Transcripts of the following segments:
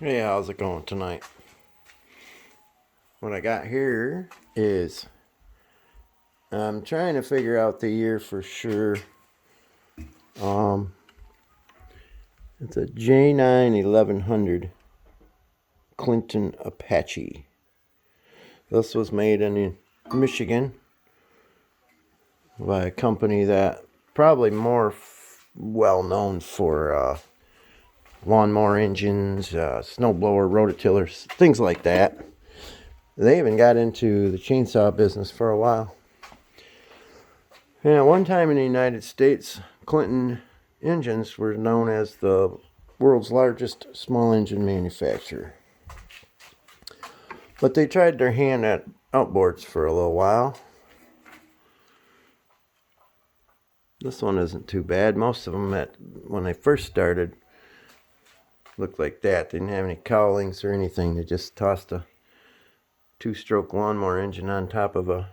Hey, how's it going tonight? What I got here is I'm trying to figure out the year for sure. Um, it's a J9 1100 Clinton Apache. This was made in Michigan by a company that probably more well known for lawnmower engines, snowblower, rototillers, things like that. They even got into the chainsaw business for a while. And at one time in the United States, Clinton engines were known as the world's largest small engine manufacturer. But they tried their hand at outboards for a little while. This one isn't too bad. Most of them, when they first started, looked like that. They didn't have any cowlings or anything. They just tossed a two-stroke lawnmower engine on top of a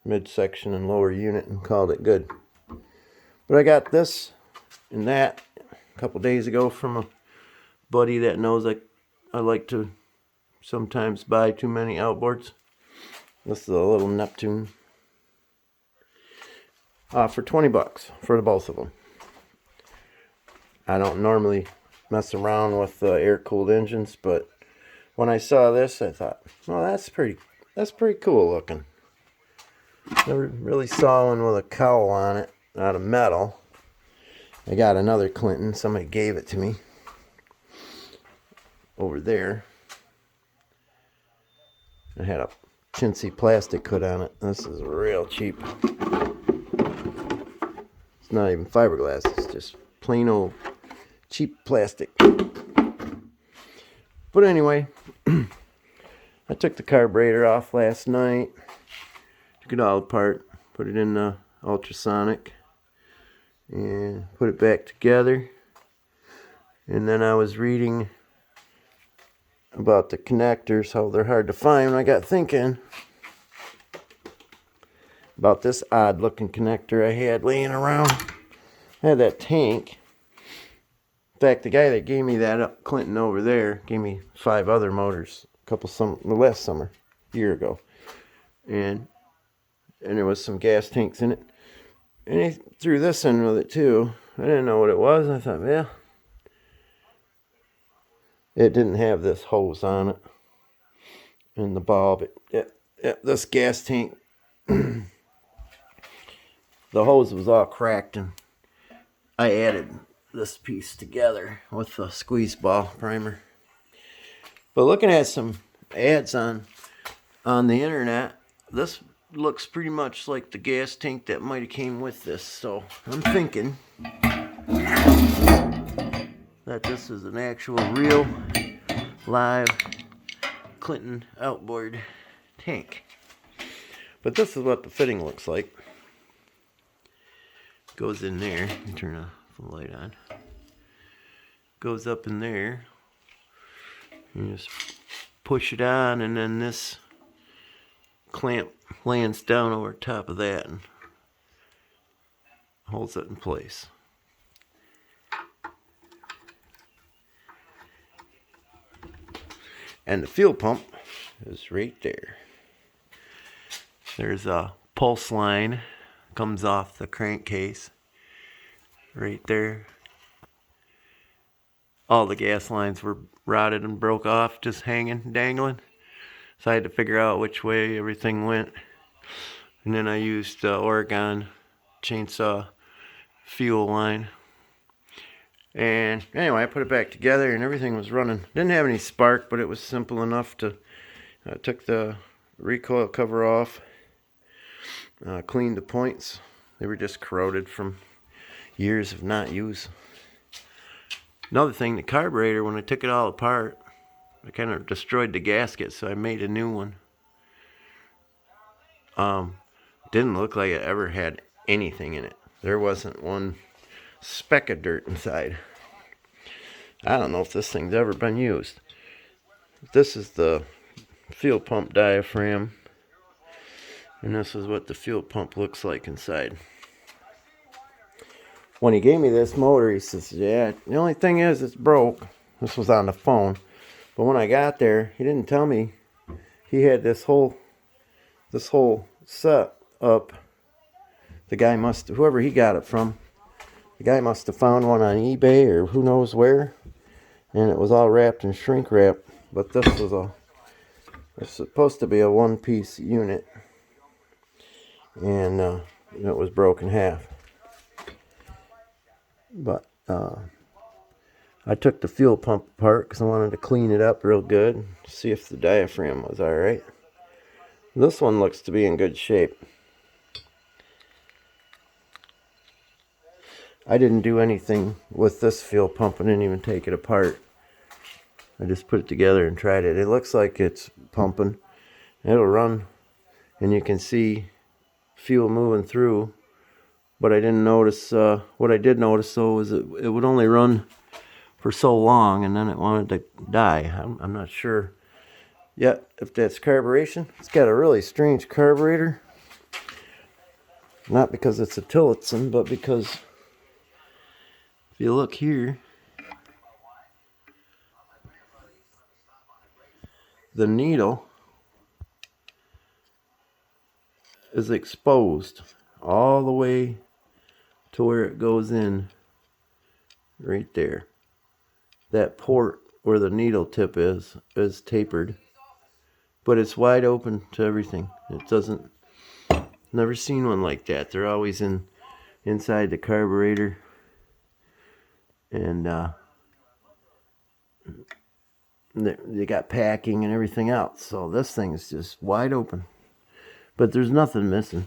midsection and lower unit and called it good. But I got this and that a couple days ago from a buddy that knows I like to sometimes buy too many outboards. This is a little Neptune. For $20 for the both of them. I don't normally mess around with air-cooled engines, but when I saw this, I thought, well, that's pretty cool looking. Never really saw one with a cowl on it, out of metal. I got another Clinton. Somebody gave it to me over there. I had a chintzy plastic hood on it. This is real cheap. It's not even fiberglass. It's just plain old cheap plastic. But anyway, I took the carburetor off last night. Took it all apart. Put it in the ultrasonic. And put it back together. And then I was reading about the connectors, how they're hard to find. And I got thinking about this odd looking connector I had laying around. I had that tank. In fact, the guy that gave me that Clinton over there gave me 5 other motors last summer, a year ago. And there was some gas tanks in it. And he threw this in with it too. I didn't know what it was. I thought, yeah. It didn't have this hose on it. And the bulb. This gas tank. The hose was all cracked, and I added this piece together with the squeeze ball primer. But looking at some ads on the internet, this looks pretty much like the gas tank that might have came with this. So I'm thinking that this is an actual real live Clinton outboard tank. But this is what the fitting looks like. Goes in there. Let me turn the light on. Goes up in there. You just push it on, and then this clamp lands down over top of that and holds it in place. And the fuel pump is right there. There's a pulse line, comes off the crankcase right there. All the gas lines were rotted and broke off, just hanging, dangling. So I had to figure out which way everything went. And then I used the Oregon chainsaw fuel line. And anyway, I put it back together and everything was running. Didn't have any spark, but it was simple enough to... took the recoil cover off. Cleaned the points. They were just corroded from years of not use. Another thing, the carburetor, when I took it all apart, I kind of destroyed the gasket, so I made a new one. Didn't look like it ever had anything in it. There wasn't one speck of dirt inside. I don't know if this thing's ever been used. This is the fuel pump diaphragm. And this is what the fuel pump looks like inside. When he gave me this motor, he says, yeah, the only thing is it's broke. This was on the phone. But when I got there, he didn't tell me he had this whole set up. The guy whoever he got it from, the guy must have found one on eBay or who knows where, and it was all wrapped in shrink wrap. But this was it's supposed to be a one-piece unit, and it was broken half. But I took the fuel pump apart because I wanted to clean it up real good, see if the diaphragm was alright. This one looks to be in good shape. I didn't do anything with this fuel pump. I didn't even take it apart. I just put it together and tried it. It looks like it's pumping. It'll run, and you can see fuel moving through. But I didn't notice, what I did notice though was it would only run for so long and then it wanted to die. I'm not sure yet if that's carburation. It's got a really strange carburetor. Not because it's a Tillotson, but because if you look here, the needle is exposed all the way to where it goes in right there. That port where the needle tip is tapered, but it's wide open to everything. It doesn't, never seen one like that. They're always inside the carburetor, and they got packing and everything else. So this thing is just wide open, but there's nothing missing.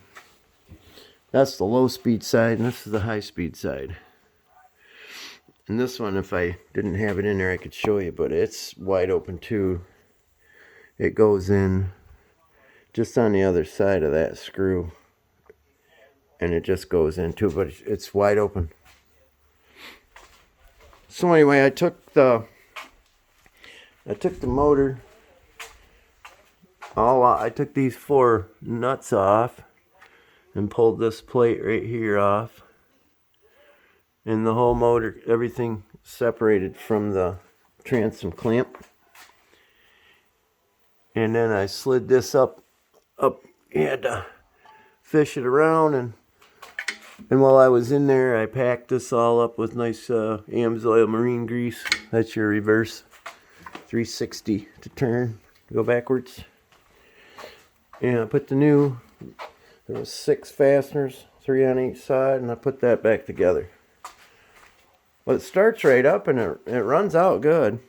That's the low speed side, and this is the high speed side. And this one, if I didn't have it in there, I could show you, but it's wide open too. It goes in just on the other side of that screw, and it just goes in too, but it's wide open. So anyway, I took the motor I took these 4 nuts off and pulled this plate right here off, and the whole motor, everything separated from the transom clamp. And then I slid this up. You had to fish it around, and while I was in there, I packed this all up with nice Amsoil marine grease. That's your reverse 360 to turn, to go backwards. And I put there was 6 fasteners, 3 on each side, and I put that back together. Well, it starts right up and it runs out good,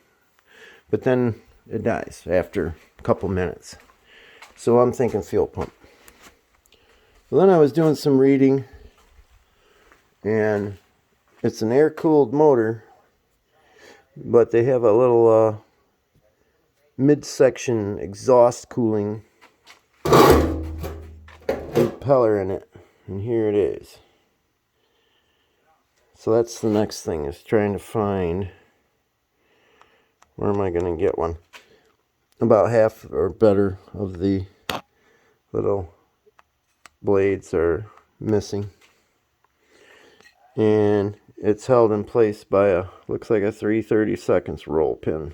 but then it dies after a couple minutes. So I'm thinking fuel pump. Well, then I was doing some reading, and it's an air-cooled motor, but they have a little midsection exhaust cooling impeller in it, and here it is. So that's the next thing, is trying to find, where am I going to get one? About half or better of the little blades are missing, and it's held in place by looks like a 3/32 roll pin.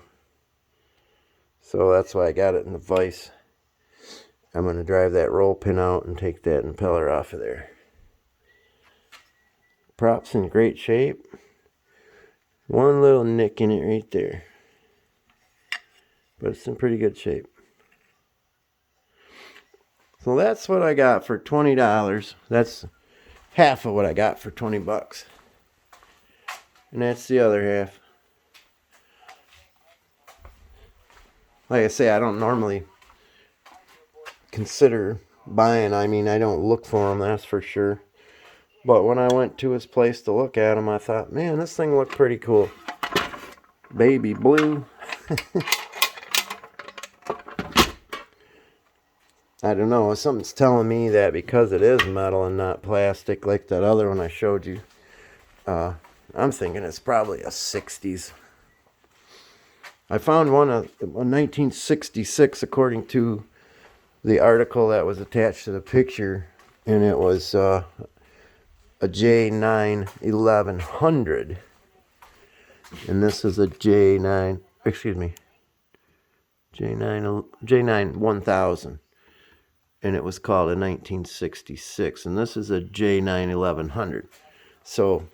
So that's why I got it in the vise. I'm going to drive that roll pin out and take that impeller off of there. Prop's in great shape. One little nick in it right there, but it's in pretty good shape. So that's what I got for $20. That's half of what I got for $20. And that's the other half. Like I say, I don't normally consider buying. I mean, I don't look for them, that's for sure. But when I went to his place to look at them, I thought, man, this thing looked pretty cool. Baby blue. I don't know, something's telling me that because it is metal and not plastic like that other one I showed you, I'm thinking it's probably a 60s. I found one in 1966 according to the article that was attached to the picture, and it was a J9 1100, and this is a J9, excuse me, J9 1000, and it was called in 1966. And this is a J9 1100. So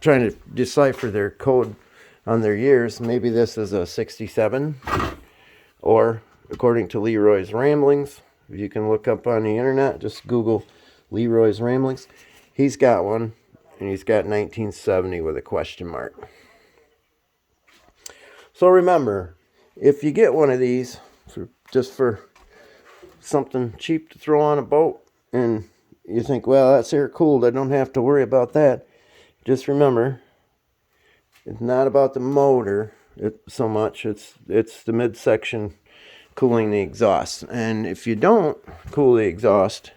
trying to decipher their code on their years, maybe this is a 67, or according to Leroy's Ramblings, you can look up on the internet, just Google Leroy's Ramblings. He's got one, and he's got 1970 with a question mark. So remember, if you get one of these just for something cheap to throw on a boat, and you think, well, that's air cooled, I don't have to worry about that, just remember, it's not about the motor so much, it's the midsection cooling the exhaust. And if you don't cool the exhaust,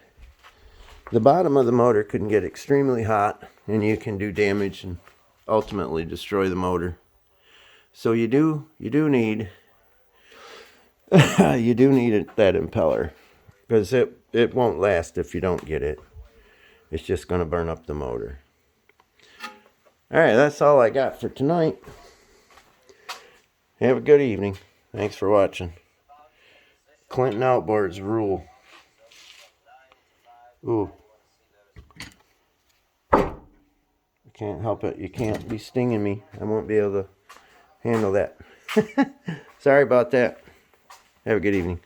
the bottom of the motor can get extremely hot, and you can do damage and ultimately destroy the motor. So you do need that impeller, because it won't last if you don't get it. It's just going to burn up the motor. Alright, that's all I got for tonight. Have a good evening. Thanks for watching. Clinton Outboards rule. Ooh. I can't help it. You can't be stinging me. I won't be able to handle that. Sorry about that. Have a good evening.